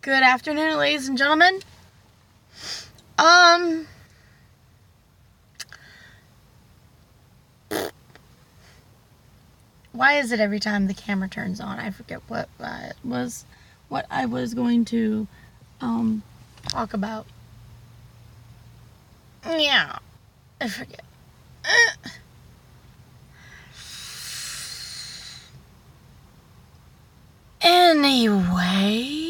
Good afternoon, ladies and gentlemen. Why is it every time the camera turns on, I forget what I was going to, talk about. Yeah, I forget. Anyways,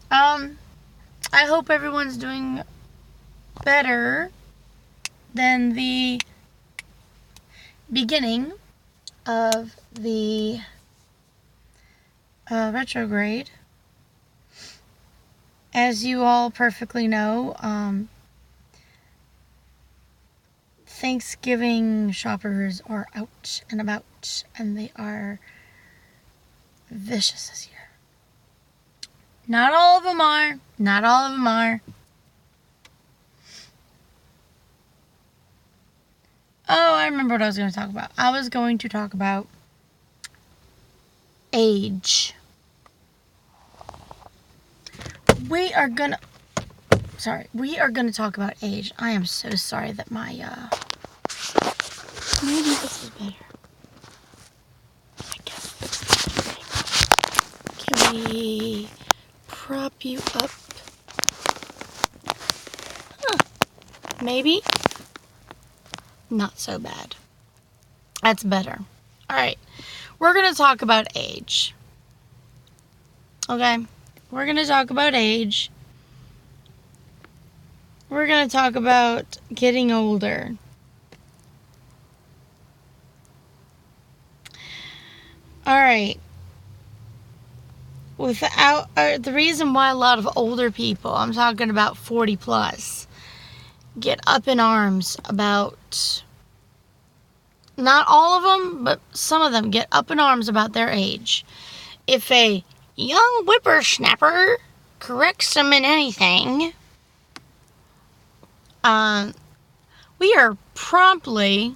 I hope everyone's doing better than the beginning of the retrograde. As you all perfectly know, Thanksgiving shoppers are out and about, and they are vicious this year. Not all of them are. Not all of them are. Oh, I remember what I was going to talk about. I was going to talk about age. We are going to talk about age. I am so sorry that my, maybe this is better. I guess. Can we prop you up? Maybe? Not so bad. That's better. Alright. We're going to talk about age. Okay? We're going to talk about age. We're going to talk about getting older. Alright. The reason why a lot of older people, I'm talking about 40 plus, get up in arms about, not all of them, but some of them get up in arms about their age. If a young whippersnapper corrects them in anything, we are promptly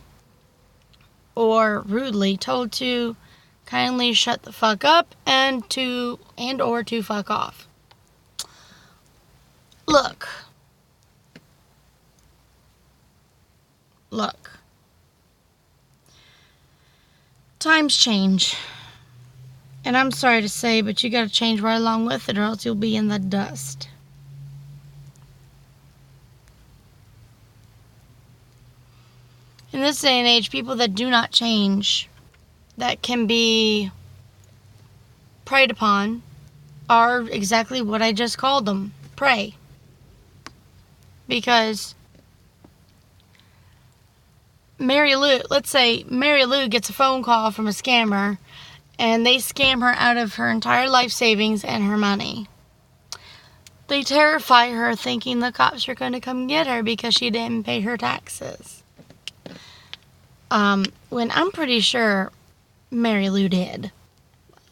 or rudely told to kindly shut the fuck up and or to fuck off. Look. Times change. And I'm sorry to say, but you gotta change right along with it or else you'll be in the dust. In this day and age, people that do not change, that can be preyed upon, are exactly what I just called them. Prey. Because let's say Mary Lou gets a phone call from a scammer and they scam her out of her entire life savings and her money. They terrify her thinking the cops are going to come get her because she didn't pay her taxes. When I'm pretty sure Mary Lou did.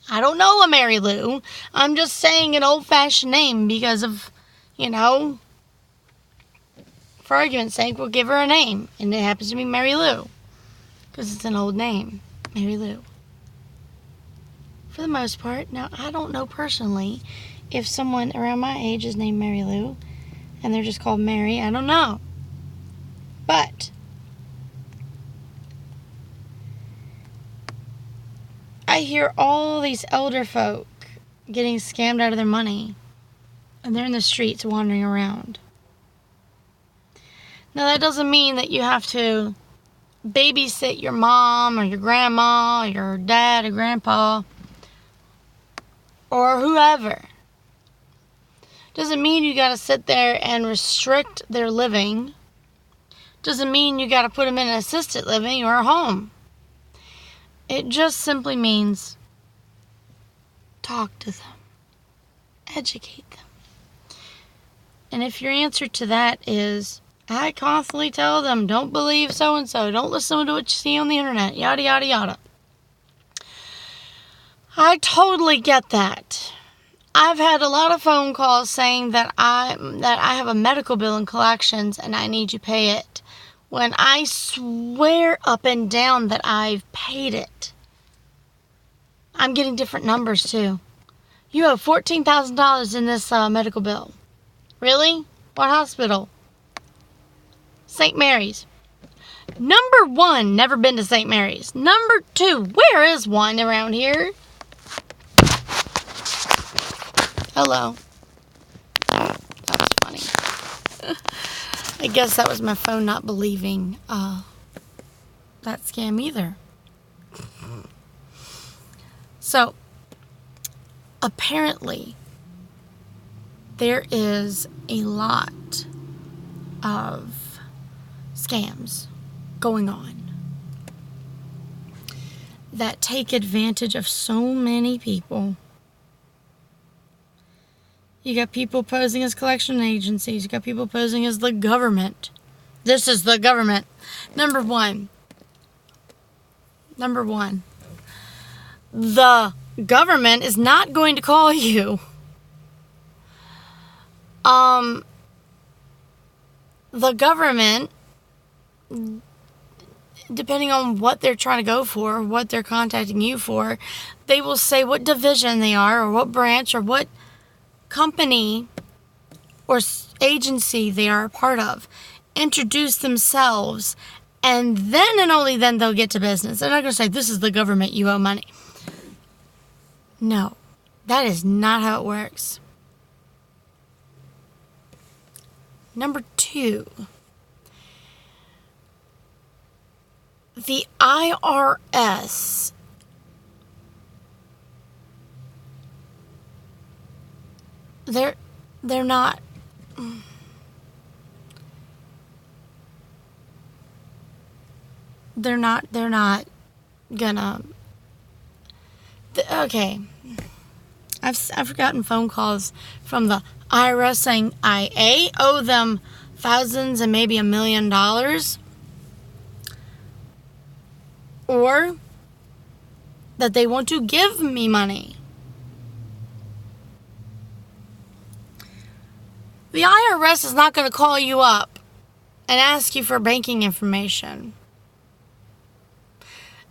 I don't know a Mary Lou. I'm just saying an old-fashioned name because of, for argument's sake, we'll give her a name. And it happens to be Mary Lou. Because it's an old name. Mary Lou. For the most part. Now, I don't know personally if someone around my age is named Mary Lou. And they're just called Mary. I don't know. But I hear all these elder folk getting scammed out of their money. And they're in the streets wandering around. Now, that doesn't mean that you have to babysit your mom or your grandma or your dad or grandpa or whoever. Doesn't mean you gotta sit there and restrict their living. Doesn't mean you gotta put them in an assisted living or a home. It just simply means talk to them. Educate them. And if your answer to that is, I constantly tell them, don't believe so-and-so, don't listen to what you see on the internet, yada, yada, yada. I totally get that. I've had a lot of phone calls saying that I have a medical bill in collections and I need to pay it, when I swear up and down that I've paid it. I'm getting different numbers too. You owe $14,000 in this medical bill. Really? What hospital? St. Mary's. Number 1, never been to St. Mary's. Number 2, where is one around here? Hello. That's funny. I guess that was my phone not believing that scam either. So, apparently, there is a lot of scams going on that take advantage of so many people. You got people posing as collection agencies. You got people posing as the government. This is the government. Number one. The government is not going to call you. The government, depending on what they're trying to go for, what they're contacting you for, they will say what division they are, or what branch, or what company or agency they are a part of. Introduce themselves, and then and only then they'll get to business. They're not going to say, this is the government, you owe money. No, that is not how it works. Number 2, the IRS they're not gonna okay. I've gotten phone calls from the IRS saying I owe them thousands and maybe $1 million, or that they want to give me money. The IRS is not going to call you up and ask you for banking information.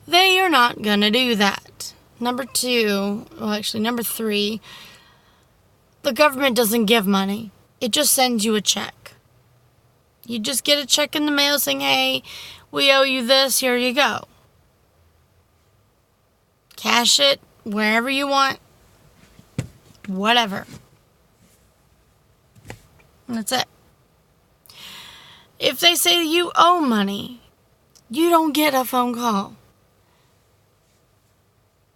They are not going to do that. Number 3, the government doesn't give money. It just sends you a check. You just get a check in the mail saying, hey, we owe you this, here you go. Cash it wherever you want. Whatever. And that's it. If they say you owe money, you don't get a phone call.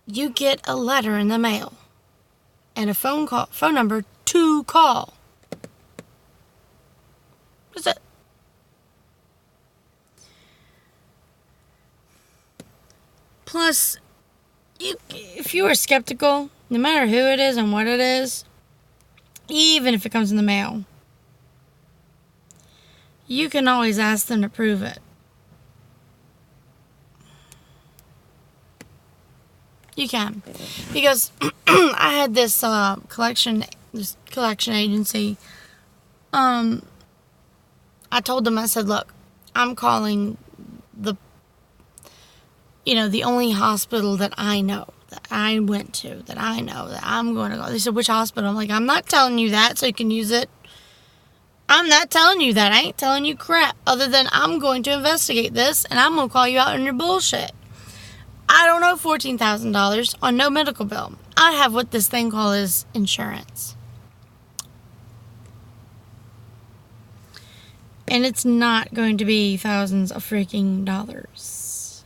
You get a letter in the mail and a phone number to call. That's it. Plus, if you are skeptical, no matter who it is and what it is, even if it comes in the mail, you can always ask them to prove it. You can. Because I had this collection agency. I told them, I said, look, I'm calling the only hospital that I know, that I went to, that I know, that I'm going to go. They said, which hospital? I'm like, I'm not telling you that so you can use it. I'm not telling you that. I ain't telling you crap other than I'm going to investigate this and I'm going to call you out on your bullshit. I don't owe $14,000 on no medical bill. I have what this thing called is insurance. And it's not going to be thousands of freaking dollars.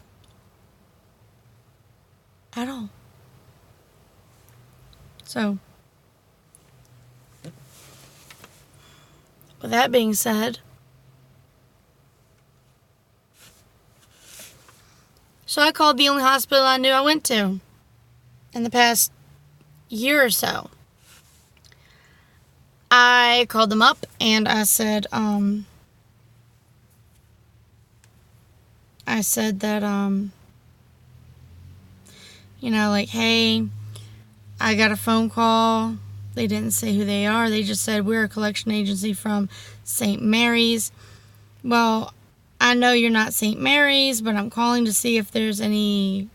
At all. So, with that being said, so I called the only hospital I knew I went to in the past year or so. I called them up and I said, that, hey, I got a phone call. They didn't say who they are. They just said, we're a collection agency from St. Mary's. Well, I know you're not St. Mary's, but I'm calling to see if there's any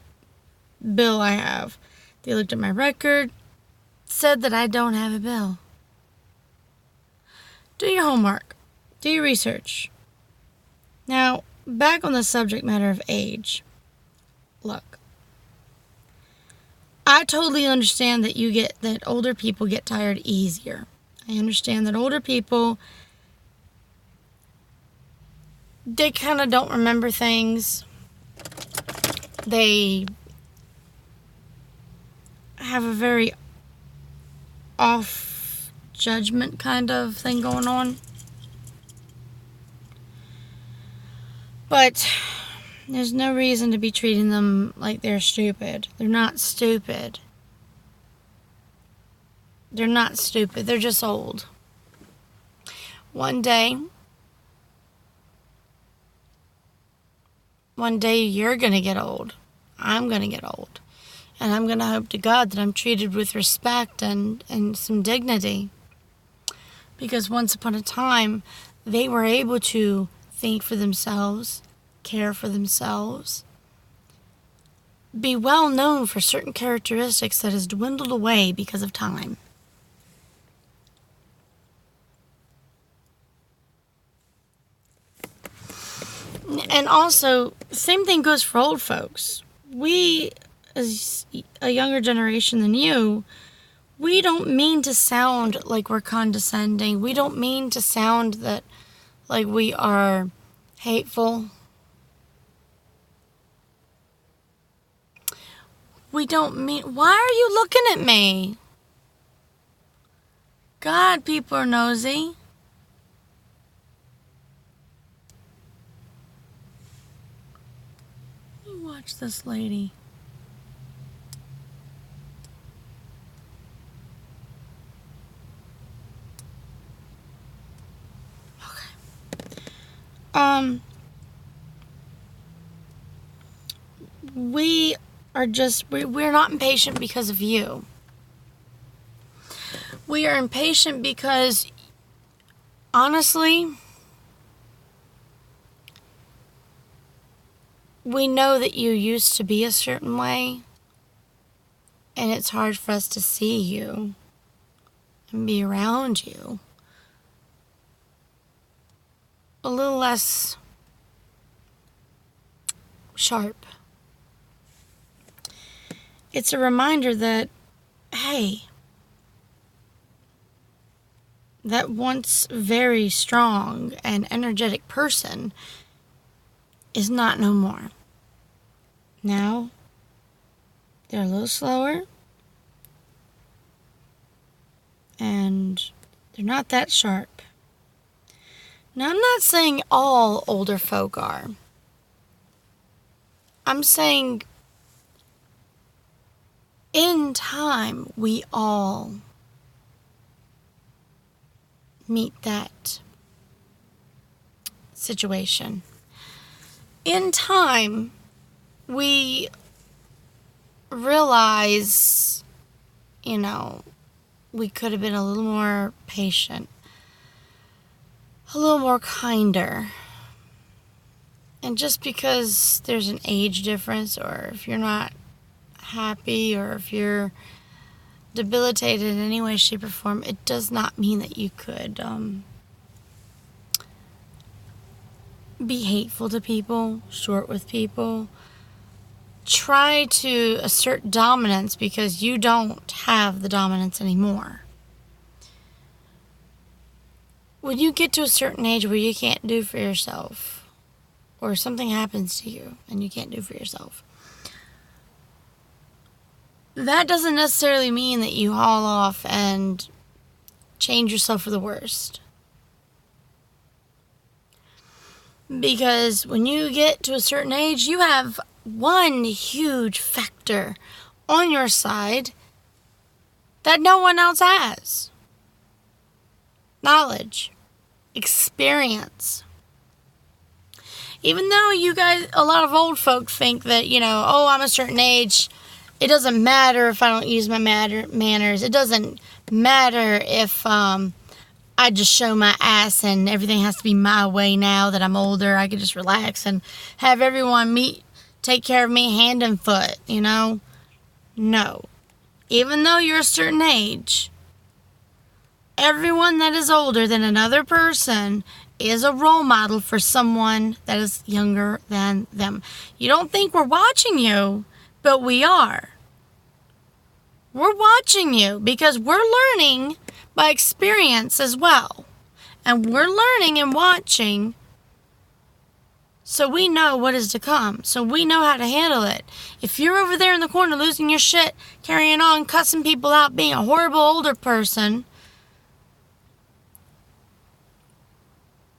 bill I have They looked at my record, said that I don't have a bill. Do your homework. Do your research. Now, back on the subject matter of age. Look, I totally understand that older people get tired easier. I understand that older people, they kind of don't remember things. They have a very off judgment kind of thing going on. But there's no reason to be treating them like they're stupid. They're not stupid. They're not stupid. They're just old. One day you're going to get old. I'm going to get old. And I'm going to hope to God that I'm treated with respect and some dignity. Because once upon a time, they were able to think for themselves, care for themselves, be well known for certain characteristics that has dwindled away because of time. And also, same thing goes for old folks. We, as a younger generation than you, we don't mean to sound like we're condescending. We don't mean to sound that like we are hateful. We don't mean... Why are you looking at me? God, people are nosy. Let me watch this lady. We're not impatient because of you. We are impatient because, honestly, we know that you used to be a certain way, and it's hard for us to see you and be around you a little less sharp. It's a reminder that, hey, that once very strong and energetic person is not no more. Now, they're a little slower, and they're not that sharp. Now, I'm not saying all older folk are. I'm saying in time, we all meet that situation. In time, we realize, we could have been a little more patient, a little more kinder. And just because there's an age difference, or if you're not happy, or if you're debilitated in any way, shape, or form, it does not mean that you could be hateful to people, short with people, try to assert dominance because you don't have the dominance anymore. When you get to a certain age where you can't do for yourself, or something happens to you and you can't do for yourself, that doesn't necessarily mean that you haul off and change yourself for the worst. Because when you get to a certain age, you have one huge factor on your side that no one else has. Knowledge. Experience. Even though you guys, a lot of old folk think that, I'm a certain age, it doesn't matter if I don't use my manners. It doesn't matter if I just show my ass and everything has to be my way now that I'm older. I can just relax and have everyone take care of me hand and foot, No. even though you're a certain age, everyone that is older than another person is a role model for someone that is younger than them. You don't think we're watching you, but we are. We're watching you because we're learning by experience as well. And we're learning and watching so we know what is to come. So we know how to handle it. If you're over there in the corner losing your shit, carrying on, cussing people out, being a horrible older person,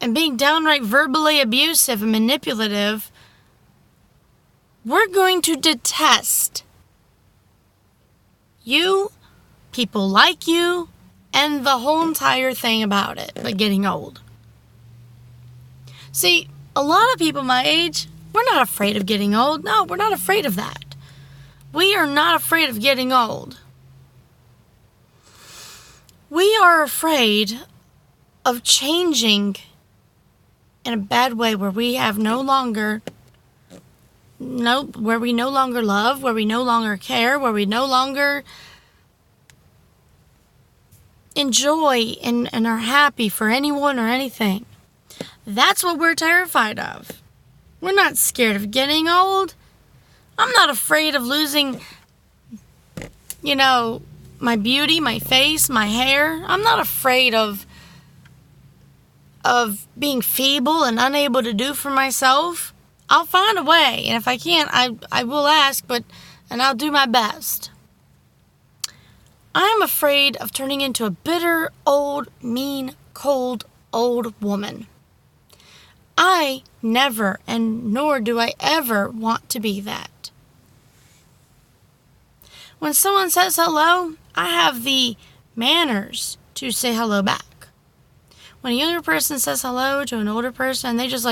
and being downright verbally abusive and manipulative, we're going to detest you, people like you, and the whole entire thing about it, but getting old. See, a lot of people my age, we're not afraid of getting old. No, we're not afraid of that. We are not afraid of getting old. We are afraid of changing in a bad way where we have where we no longer love, where we no longer care, where we no longer enjoy and are happy for anyone or anything. That's what we're terrified of. We're not scared of getting old. I'm not afraid of losing, my beauty, my face, my hair. I'm not afraid of being feeble and unable to do for myself. I'll find a way, and if I can't, I will ask, and I'll do my best. I'm afraid of turning into a bitter, old, mean, cold, old woman. I never, and nor do I ever want to be that. When someone says hello, I have the manners to say hello back. When a younger person says hello to an older person, they just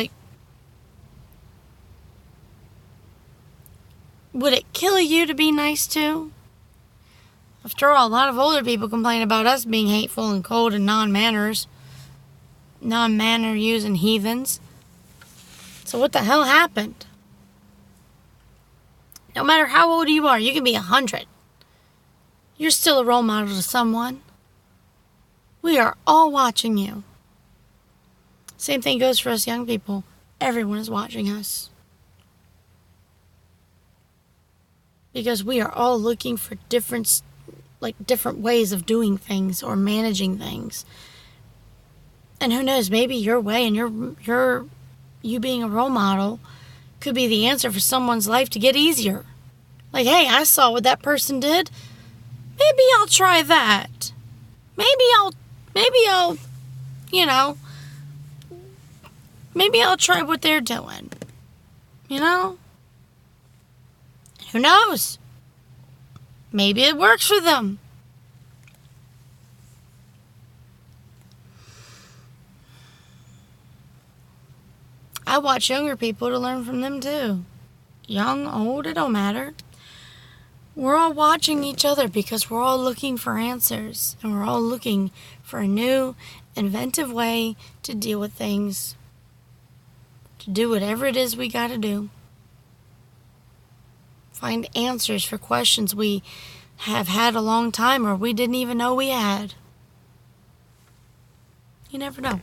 would it kill you to be nice to? After all, a lot of older people complain about us being hateful and cold and non-manner using heathens. So what the hell happened? No matter how old you are, you can be 100. You're still a role model to someone. We are all watching you. Same thing goes for us young people. Everyone is watching us. Because we are all looking for different ways of doing things or managing things. And who knows, maybe your way and you being a role model could be the answer for someone's life to get easier. Like, hey, I saw what that person did. Maybe I'll try that. Maybe I'll try what they're doing. Who knows? Maybe it works for them. I watch younger people to learn from them too. Young, old, it don't matter. We're all watching each other because we're all looking for answers. And we're all looking for a new, inventive way to deal with things. To do whatever it is we gotta do. Find answers for questions we have had a long time or we didn't even know we had. You never know.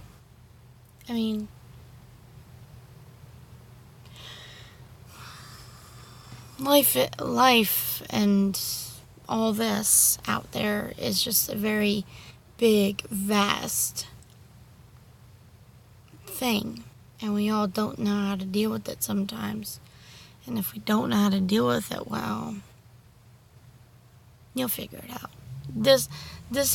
Life and all this out there is just a very big, vast thing. And we all don't know how to deal with it sometimes. And if we don't know how to deal with it well, you'll figure it out. This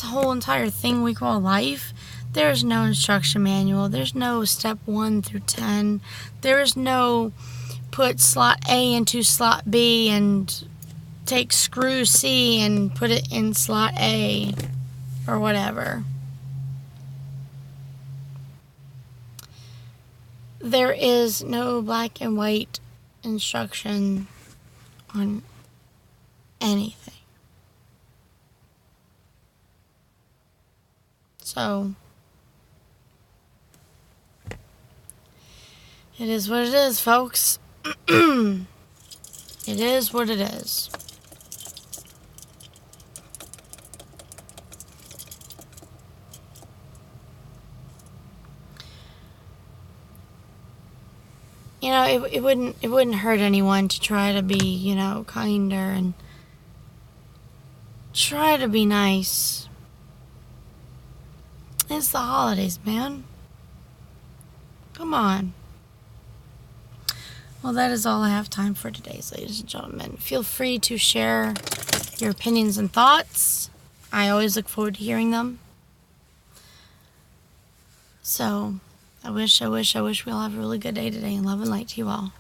whole entire thing we call life, there's no instruction manual. There's no step 1 through 10. There is no put slot A into slot B and take screw C and put it in slot A or whatever. There is no black and white instruction on anything. So, it is what it is, folks. It is what it is. it wouldn't hurt anyone to try to be, kinder and try to be nice. It's the holidays, man. Come on. Well, that is all I have time for today, ladies and gentlemen. Feel free to share your opinions and thoughts. I always look forward to hearing them. So, I wish we all have a really good day today, and love and light to you all.